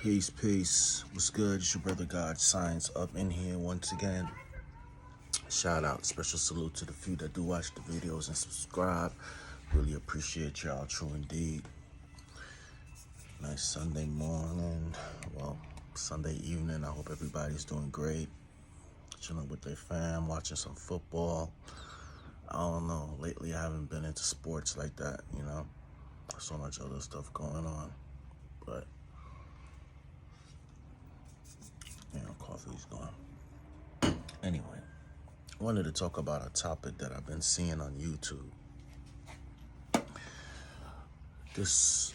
Peace, peace. What's good? It's your brother God Science up in here once again. Shout out, special salute to the few that do watch the videos and subscribe. Really appreciate y'all, true indeed. Nice Sunday morning. Well, Sunday evening. I hope everybody's doing great. Chilling with their fam, watching some football. I don't know. Lately, I haven't been into sports like that, So much other stuff going on. But, coffee's gone. Anyway, I wanted to talk about a topic that I've been seeing on YouTube. This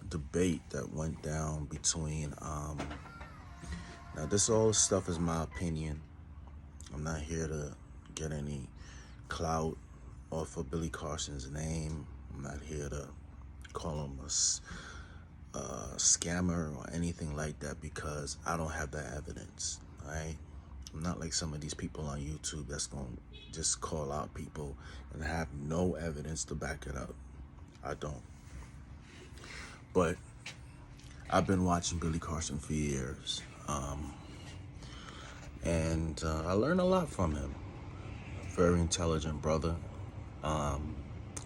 debate that went down between, now this all stuff is my opinion. I'm not here to get any clout off of Billy Carson's name. I'm not here to call him a scammer or anything like that because I don't have the evidence, all right? I'm not like some of these people on YouTube that's going to just call out people and have no evidence to back it up. I don't. But I've been watching Billy Carson for years. And I learned a lot from him. Very intelligent brother.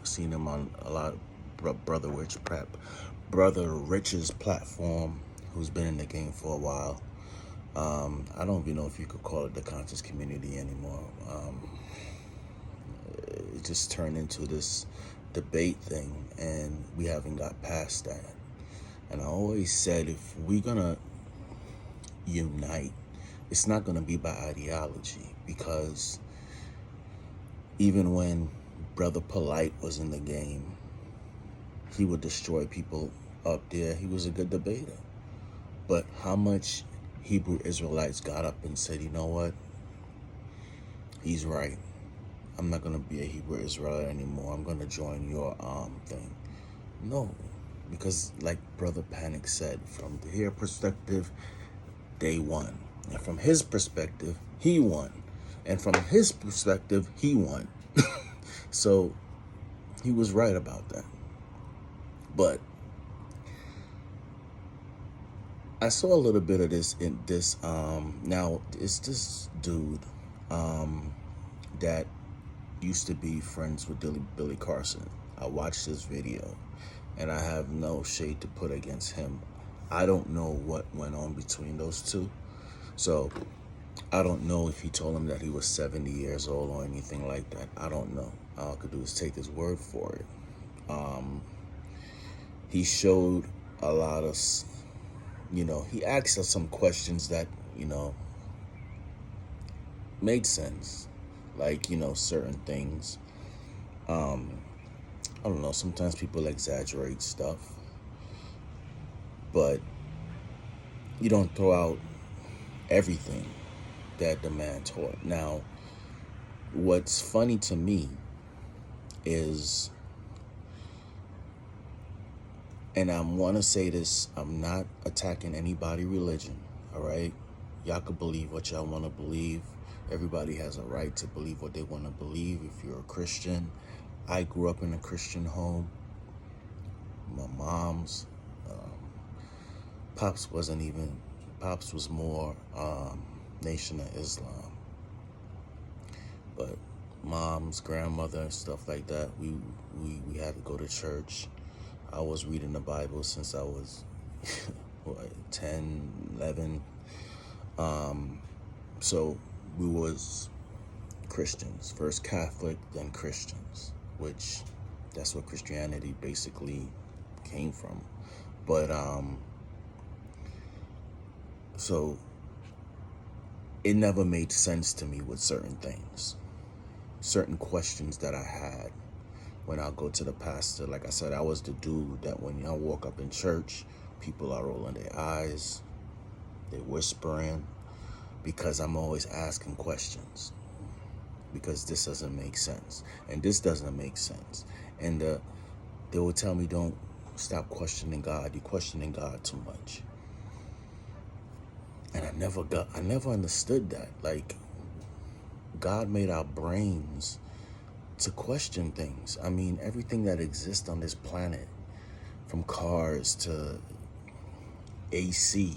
Seen him on a lot of Brother Rich's platform, who's been in the game for a while. I don't even know if you could call it the conscious community anymore. It just turned into this debate thing, and we haven't got past that. And I always said, if we're gonna unite, it's not gonna be by ideology, because even when Brother Polite was in the game, he would destroy people up there. He was a good debater. But how much Hebrew Israelites got up and said, you know what? He's right. I'm not going to be a Hebrew Israelite anymore. I'm going to join your thing. No, because like Brother Panic said, from their perspective, they won. And from his perspective, he won. And from his perspective, he won. So he was right about that. But I saw a little bit of this in this. Now it's this dude that used to be friends with Billy Carson. I watched this video, and I have no shade to put against him. I don't know what went on between those two, so I don't know if he told him that he was 70 years old or anything like that. I don't know. All I could do is take his word for it. He showed a lot of, he asked us some questions that, made sense. Like, certain things. I don't know, sometimes people exaggerate stuff. But you don't throw out everything that the man taught. Now, what's funny to me is, and I want to say this, I'm not attacking anybody's religion, all right? Y'all can believe what y'all want to believe. Everybody has a right to believe what they want to believe. If you're a Christian, I grew up in a Christian home. My mom's, Pops was more Nation of Islam. But mom's grandmother and stuff like that, we had to go to church. I was reading the Bible since I was 10, 11. So we was Christians, first Catholic, then Christians, which that's what Christianity basically came from. But so it never made sense to me with certain things, certain questions that I had when I go to the pastor. Like I said, I was the dude that when I walk up in church, people are rolling their eyes, they're whispering, because I'm always asking questions, because this doesn't make sense, and this doesn't make sense. And they will tell me, don't stop questioning God. You're questioning God too much. And I never understood that. Like, God made our brains to question things. I mean, everything that exists on this planet, from cars to AC.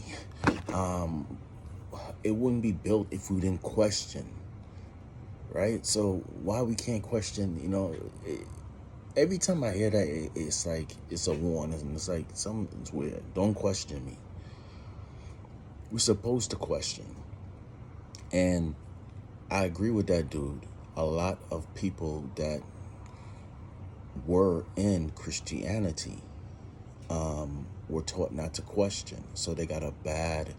It wouldn't be built if we didn't question, right? So why we can't question, every time I hear that, it's like, it's a warning, and it's like, something's weird. Don't question me. We're supposed to question. And I agree with that dude. A lot of people that were in Christianity were taught not to question. So they got a bad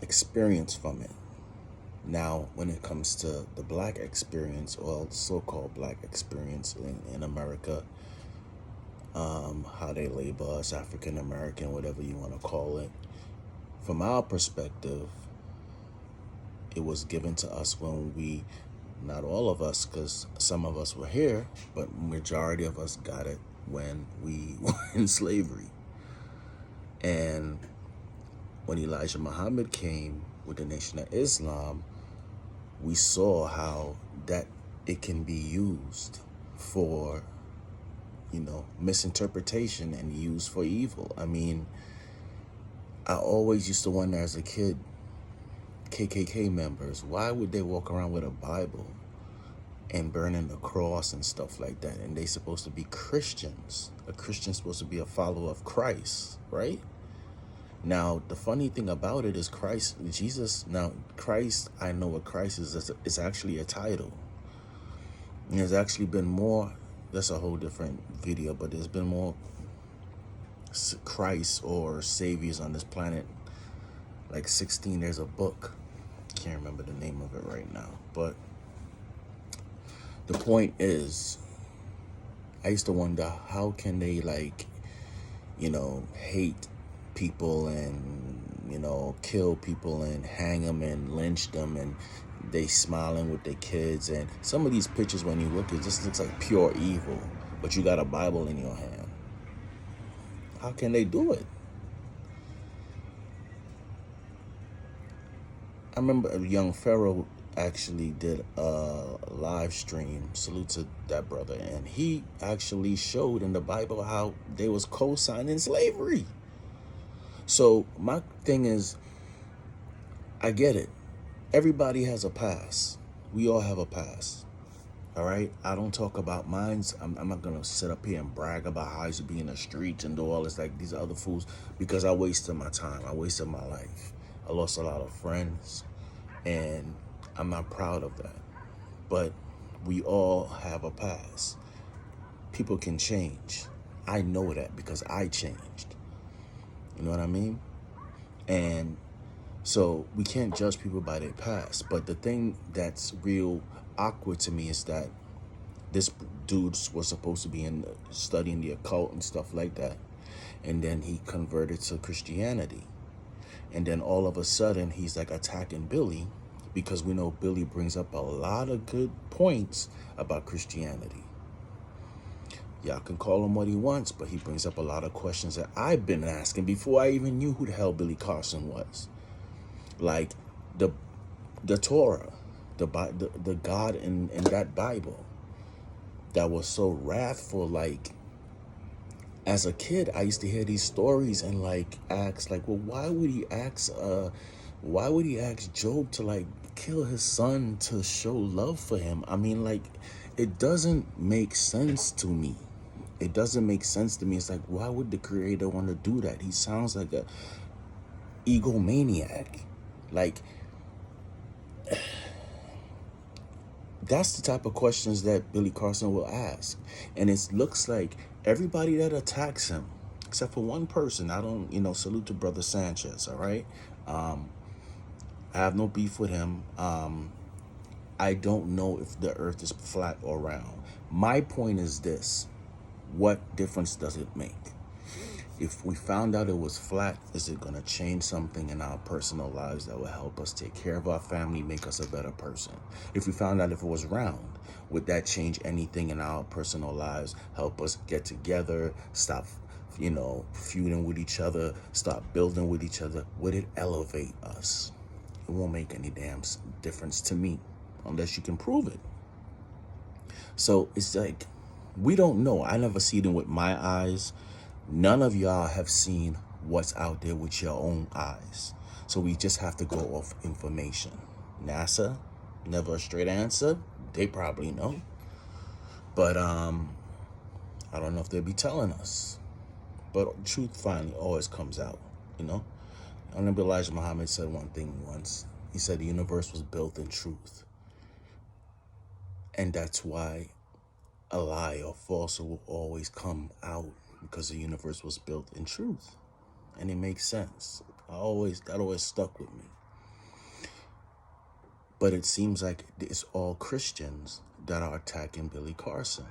experience from it. Now, when it comes to the black experience, or so-called black experience in America, how they label us, African American, whatever you want to call it, from our perspective, it was given to us when we, not all of us, because some of us were here, but majority of us got it when we were in slavery. And when Elijah Muhammad came with the Nation of Islam, we saw how that it can be used for, misinterpretation and used for evil. I mean, I always used to wonder as a kid, KKK members, why would they walk around with a Bible and burning the cross and stuff like that? And they supposed to be Christians. A Christian's supposed to be a follower of Christ, right? Now, the funny thing about it is Christ, I know what Christ is. It's actually a title. And there's actually been more, that's a whole different video, but there's been more Christ or saviors on this planet. Like 16, there's a book. Can't remember the name of it right now. But the point is, I used to wonder, how can they hate people and, kill people and hang them and lynch them, and they smiling with their kids. And some of these pictures, when you look, it just looks like pure evil, but you got a Bible in your hand. How can they do it? I remember young Pharaoh actually did a live stream, salute to that brother, and he actually showed in the Bible how they was co-signing slavery. So my thing is, I get it. Everybody has a past. We all have a past. All right? I don't talk about mine. I'm not going to sit up here and brag about how I used to be in the streets and do all this like these other fools, because I wasted my time. I wasted my life. I lost a lot of friends, and I'm not proud of that. But we all have a past. People can change. I know that because I changed. You know what I mean? And so we can't judge people by their past. But the thing that's real awkward to me is that this dude was supposed to be studying the occult and stuff like that. And then he converted to Christianity. And then all of a sudden, he's like attacking Billy, because we know Billy brings up a lot of good points about Christianity. Y'all can call him what he wants, but he brings up a lot of questions that I've been asking before I even knew who the hell Billy Carson was. Like the Torah, the God in that Bible that was so wrathful. Like, as a kid, I used to hear these stories and ask, well, why would he ask Job to kill his son to show love for him? I mean, it doesn't make sense to me. It doesn't make sense to me. It's like, why would the creator want to do that? He sounds like a egomaniac. That's the type of questions that Billy Carson will ask. And it looks like everybody that attacks him, except for one person, I don't, salute to Brother Sanchez, all right? I have no beef with him. I don't know if the earth is flat or round. My point is this: what difference does it make? If we found out it was flat, is it going to change something in our personal lives that will help us take care of our family, make us a better person? If we found out if it was round, would that change anything in our personal lives, help us get together, stop, feuding with each other, stop building with each other? Would it elevate us? It won't make any damn difference to me unless you can prove it. So it's we don't know. I never seen it with my eyes. None of y'all have seen what's out there with your own eyes. So we just have to go off information. NASA, never a straight answer. They probably know. But I don't know if they'll be telling us. But truth finally always comes out, you know? I remember Elijah Muhammad said one thing once. He said the universe was built in truth. And that's why a lie or falsehood will always come out, because the universe was built in truth. And it makes sense. That always stuck with me. But it seems like it's all Christians that are attacking Billy Carson.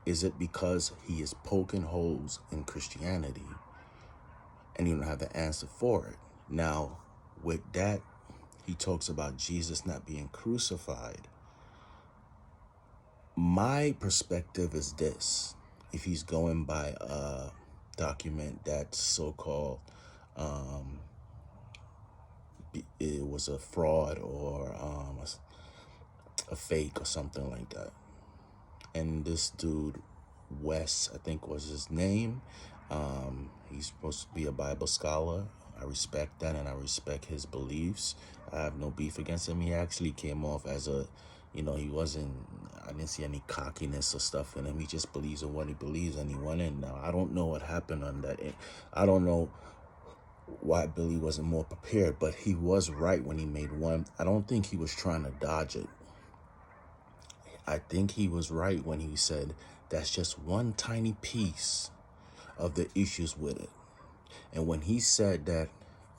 Is it because he is poking holes in Christianity and you don't have the answer for it? Now, with that, he talks about Jesus not being crucified. My perspective is this. If he's going by a document that's so-called it was a fraud or a fake or something like that. And this dude, Wes, I think was his name. He's supposed to be a Bible scholar. I respect that, and I respect his beliefs. I have no beef against him. He actually came off as I didn't see any cockiness or stuff in him. He just believes in what he believes, and he went in. Now, I don't know what happened on that. I don't know why Billy wasn't more prepared, but he was right when he made one. I don't think he was trying to dodge it. I think he was right when he said that's just one tiny piece of the issues with it. And when he said that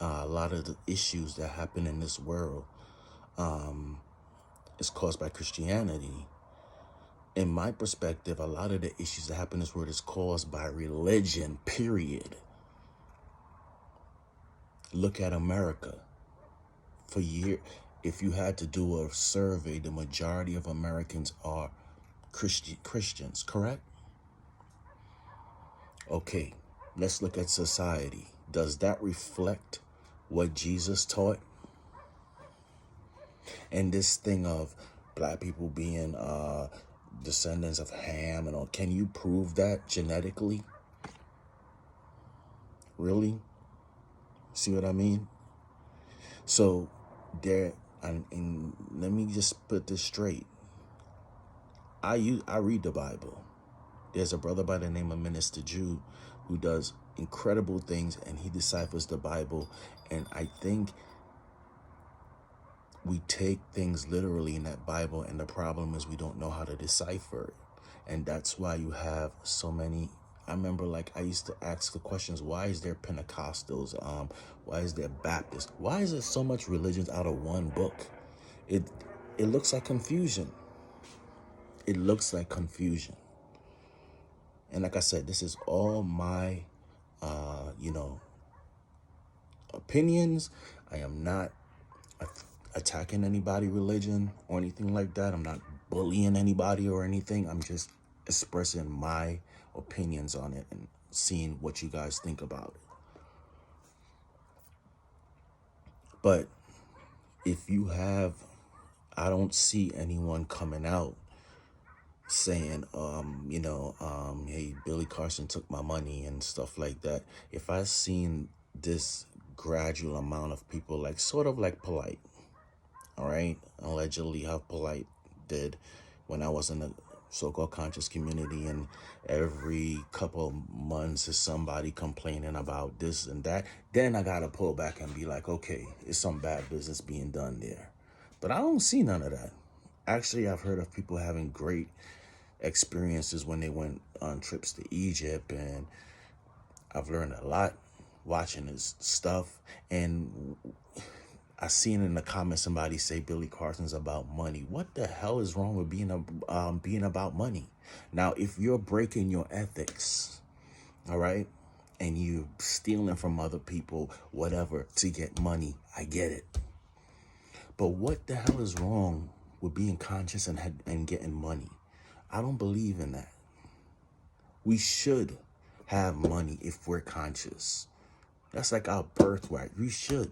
a lot of the issues that happen in this world is caused by Christianity, in my perspective, a lot of the issues that happen in this world is caused by religion, period. Look at America. For years, if you had to do a survey, the majority of Americans are Christians, correct? Okay, let's look at society. Does that reflect what Jesus taught? And this thing of black people being descendants of Ham and all, can you prove that genetically? Really? See what I mean? So and let me just put this straight. I read the Bible. There's a brother by the name of Minister Jew who does incredible things, and he deciphers the Bible. And I think we take things literally in that Bible, and the problem is we don't know how to decipher it. And that's why you have so many. I remember, like, I used to ask the questions, why is there Pentecostals? Why is there Baptists? Why is there so much religions out of one book? It looks like confusion. It looks like confusion. And like I said, this is all my, opinions. I am not attacking anybody's religion or anything like that. I'm not bullying anybody or anything. I'm just expressing my opinions on it and seeing what you guys think about it. But if you have, I don't see anyone coming out saying, hey, Billy Carson took my money and stuff like that. If I seen this gradual amount of people, like sort of like Polite, all right, allegedly how Polite did when I was in the so-called conscious community, and every couple of months is somebody complaining about this and that, then I gotta pull back and be like, okay, it's some bad business being done there. But I don't see none of that. Actually, I've heard of people having great experiences when they went on trips to Egypt, and I've learned a lot watching this stuff. And I seen in the comments somebody say Billy Carson's about money. What the hell is wrong with being about money? Now, if you're breaking your ethics, all right, and you stealing from other people, whatever, to get money, I get it. But what the hell is wrong with being conscious and getting money? I don't believe in that. We should have money if we're conscious. That's like our birthright. We should.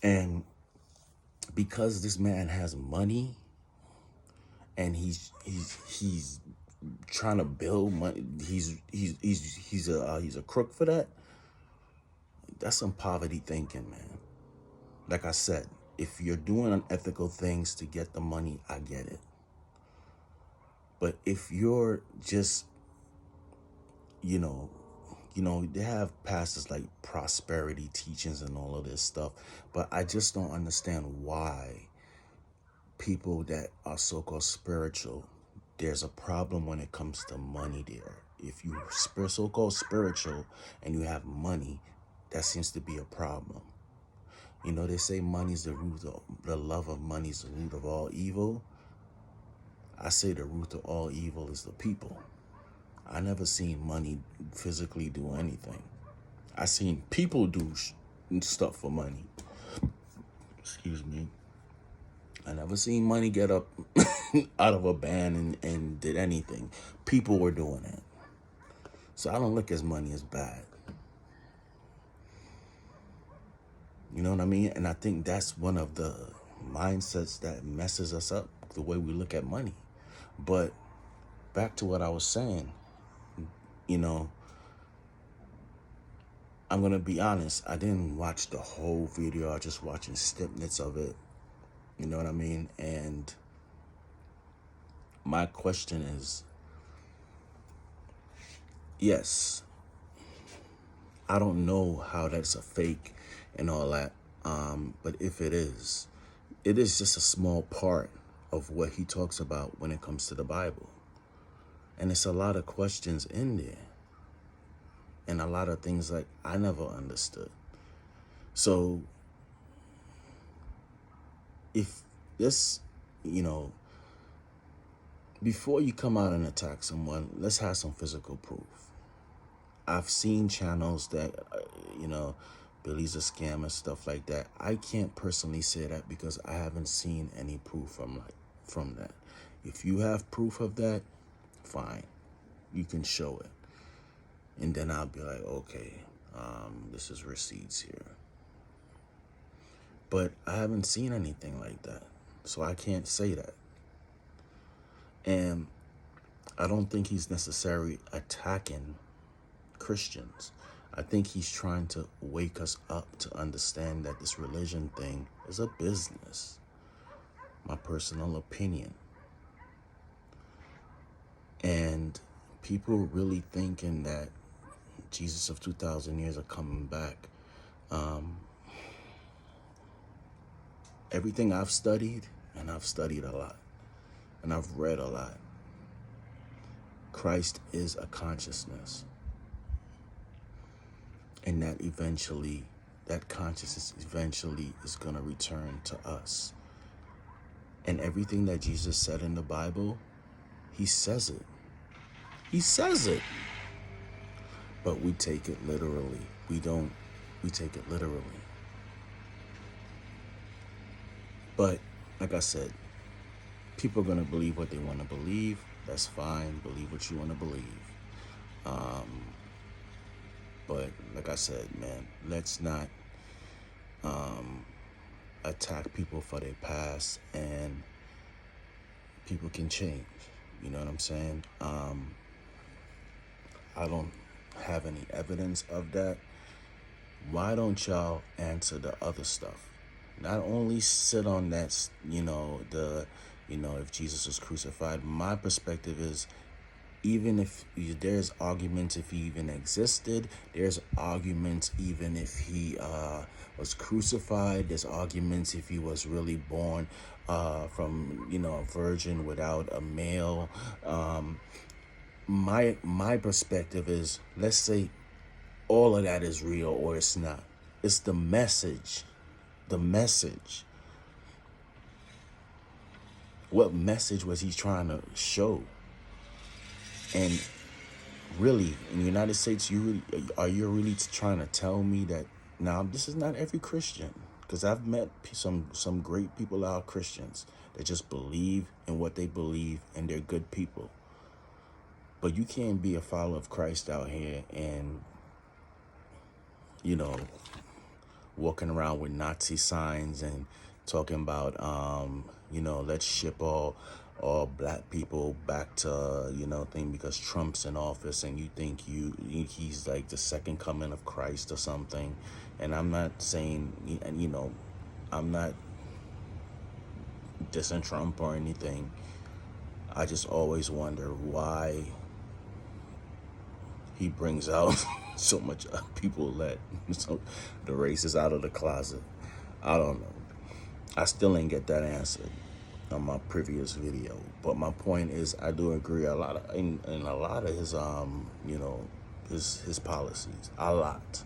And because this man has money and he's trying to build money. He's a crook for that. That's some poverty thinking, man. Like I said, if you're doing unethical things to get the money, I get it. But if you're just, you know, they have pastors like prosperity teachings and all of this stuff, but I just don't understand why people that are so-called spiritual, there's a problem when it comes to money there. If you so-called spiritual and you have money, that seems to be a problem. You know, they say money's the love of money is the root of all evil. I say the root of all evil is the people. I never seen money physically do anything. I seen people do stuff for money. Excuse me. I never seen money get up out of a band and did anything. People were doing it. So I don't look at money as bad. You know what I mean? And I think that's one of the mindsets that messes us up, the way we look at money. But back to what I was saying, you know, I'm going to be honest. I didn't watch the whole video. I was just watching snippets of it. You know what I mean? And my question is, yes, I don't know how that's a fake and all that. But if it is just a small part of what he talks about when it comes to the Bible. And it's a lot of questions in there. And a lot of things like I never understood. So if this, before you come out and attack someone, let's have some physical proof. I've seen channels that, Billy's a scam and stuff like that. I can't personally say that because I haven't seen any proof from that. If you have proof of that, fine. You can show it. And then I'll be like, okay, this is receipts here. But I haven't seen anything like that. So I can't say that. And I don't think he's necessarily attacking Christians. I think he's trying to wake us up to understand that this religion thing is a business. My personal opinion. And people really thinking that Jesus of 2,000 years are coming back. Everything I've studied, and I've studied a lot, and I've read a lot, Christ is a consciousness. And that consciousness eventually is going to return to us. And everything that Jesus said in the Bible, he says it. He says it. But we take it literally. We take it literally. But like I said, people are going to believe what they want to believe. That's fine. Believe what you want to believe. But like I said, man, let's not attack people for their past, and people can change. You know what I'm saying? I don't have any evidence of that. Why don't y'all answer the other stuff? Not only sit on that, if Jesus was crucified. My perspective is, even if there's arguments if he even existed, there's arguments even if he was crucified, there's arguments if he was really born from, a virgin without a male. My perspective is, let's say all of that is real or it's not. It's the message. The message. What message was he trying to show? And really, in the United States, are you really trying to tell me that? Now, this is not every Christian, because I've met some great people out, Christians, that just believe in what they believe, and they're good people. But you can't be a follower of Christ out here and, walking around with Nazi signs and talking about, let's ship all all black people back to, thing because Trump's in office and you think he's like the second coming of Christ or something. And I'm not saying, and I'm not dissing Trump or anything. I just always wonder why he brings out so much people that so the race is out of the closet. I don't know. I still ain't get that answered on my previous video. But my point is, I do agree a lot of in a lot of his his policies, a lot.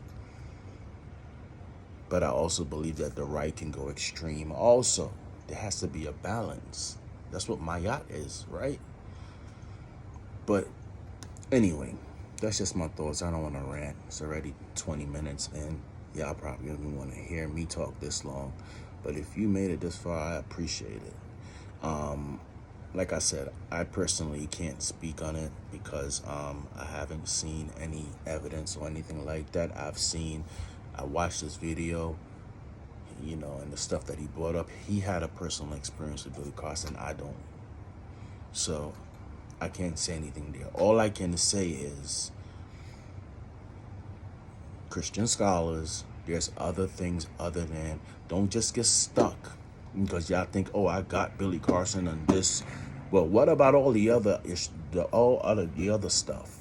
But I also believe that the right can go extreme. Also, there has to be a balance. That's what Mayat is, right? But anyway, that's just my thoughts. I don't want to rant. It's already 20 minutes in. Y'all probably don't want to hear me talk this long. But if you made it this far, I appreciate it. Like I said, I personally can't speak on it because I haven't seen any evidence or anything like that. I watched this video, and the stuff that he brought up. He had a personal experience with Billy Carson. I don't. So I can't say anything there. All I can say is Christian scholars, there's other things other than, don't just get stuck because y'all think, oh, I got Billy Carson and this. Well, what about all the other stuff?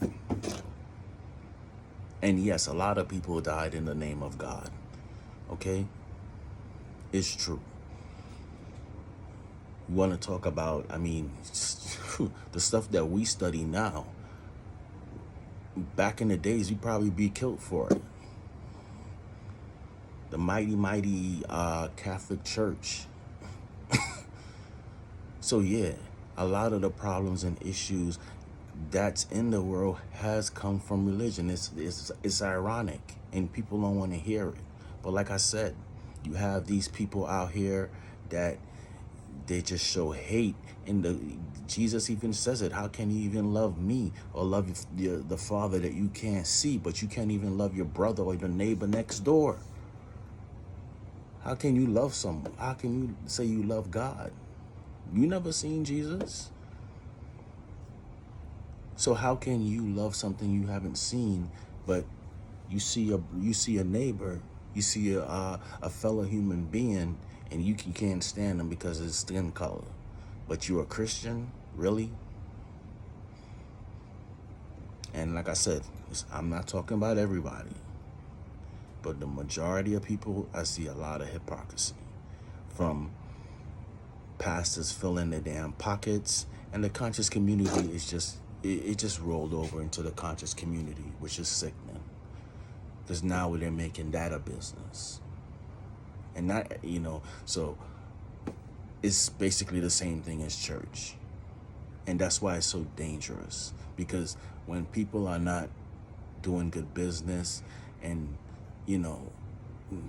And yes, a lot of people died in the name of God. Okay? It's true. You want to talk about, the stuff that we study now. Back in the days, you'd probably be killed for it. The mighty Catholic Church. So yeah, a lot of the problems and issues that's in the world has come from religion. It's ironic, and people don't want to hear it. But like I said, you have these people out here that they just show hate, and Jesus even says it. How can you even love me or love the Father that you can't see, but you can't even love your brother or your neighbor next door? How can you love someone? How can you say you love God? You never seen Jesus. So how can you love something you haven't seen, but you see a neighbor, you see a fellow human being, and you can't stand them because of his skin color, but you're a Christian, really? And like I said, I'm not talking about everybody, but the majority of people, I see a lot of hypocrisy from pastors filling their damn pockets, and the conscious community is just, it just rolled over into the conscious community, which is sickening. Because now they're making that a business. And not, so it's basically the same thing as church. And that's why it's so dangerous. Because when people are not doing good business and,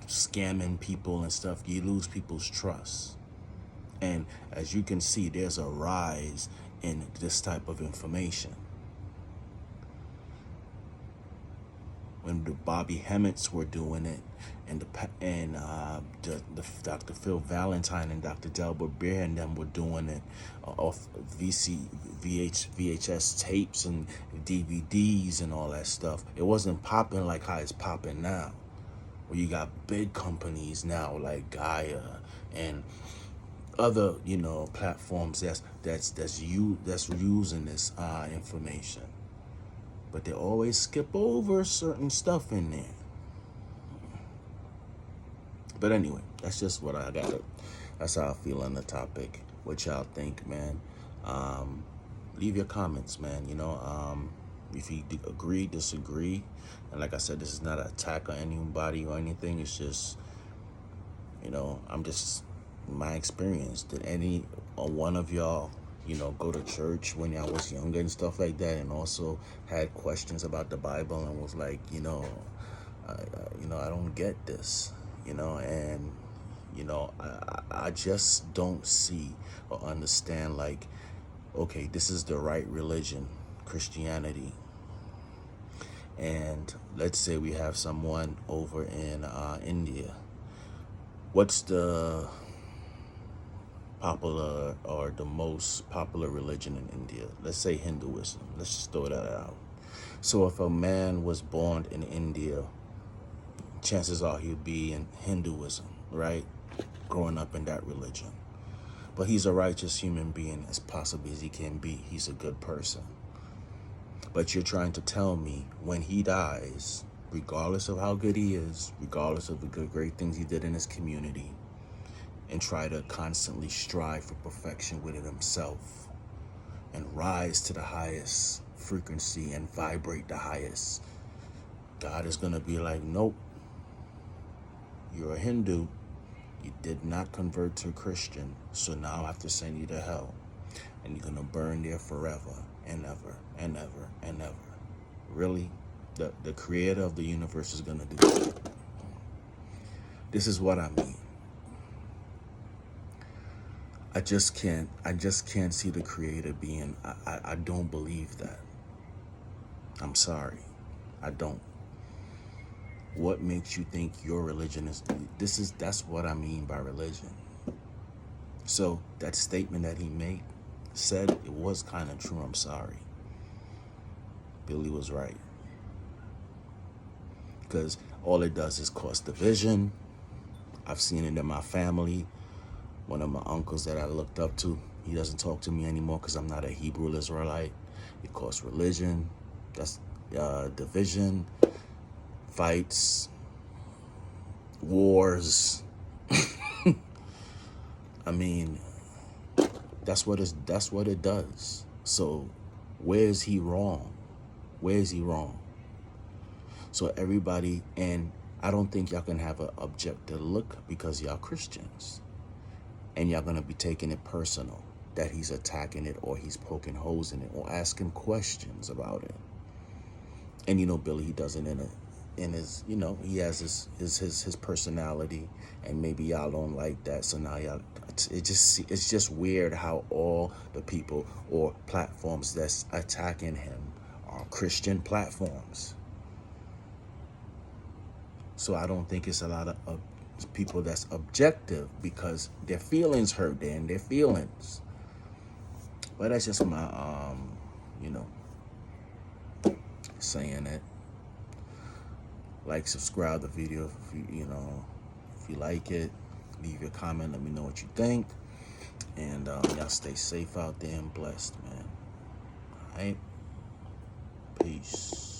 scamming people and stuff, you lose people's trust. And as you can see, there's a rise in this type of information. When the Bobby Hemmett's were doing it, and the Dr. Phil Valentine and Dr. Delbert Beer and them were doing it off VHS tapes and DVDs and all that stuff, it wasn't popping like how it's popping now. Where you got big companies now like Gaia and other platforms that's using this information, but they always skip over certain stuff in there. But anyway, that's just what I got. That's how I feel on the topic. What y'all think, man? Leave your comments, man. If you agree, disagree, and like I said, this is not an attack on anybody or anything. It's just, I'm just my experience. Did any or one of y'all, go to church when y'all was younger and stuff like that, and also had questions about the Bible and was like, I don't get this, and I just don't see or understand, like, okay, this is the right religion, Christianity, and let's say we have someone over in India. What's the popular or the most popular religion in India. Let's say Hinduism. Let's just throw that out. So if a man was born in India, chances are he'll be in Hinduism, right? Growing up in that religion. But he's a righteous human being as possibly as he can be. He's a good person. But you're trying to tell me when he dies, regardless of how good he is, regardless of the great things he did in his community, and try to constantly strive for perfection within himself and rise to the highest frequency and vibrate the highest, God is going to be like, nope, you're a Hindu. You did not convert to a Christian, so now I have to send you to hell. And you're going to burn there forever and ever and ever and ever. Really? The creator of the universe is going to do that? This is what I mean. I just can't see the creator being, I don't believe that. I'm sorry. I don't. What makes you think your religion is, that's what I mean by religion. So that statement that he said, it was kind of true. I'm sorry. Billy was right. Because all it does is cause division. I've seen it in my family. One of my uncles that I looked up to, he doesn't talk to me anymore because I'm not a Hebrew Israelite. It caused religion. That's division, fights, wars. I mean, that's what it does. So where is he wrong? Where is he wrong? So everybody, and I don't think y'all can have an objective look because y'all Christians. And y'all gonna be taking it personal that he's attacking it or he's poking holes in it or asking questions about it. And Billy, he does it in his, he has his personality, and maybe y'all don't like that. So now y'all, it's just weird how all the people or platforms that's attacking him are Christian platforms. So I don't think it's a lot of people that's objective because their feelings hurt. They're in their feelings. But that's just my saying it. Like, subscribe the video if you like it. Leave your comment, let me know what you think. And y'all stay safe out there and blessed, man. All right, peace.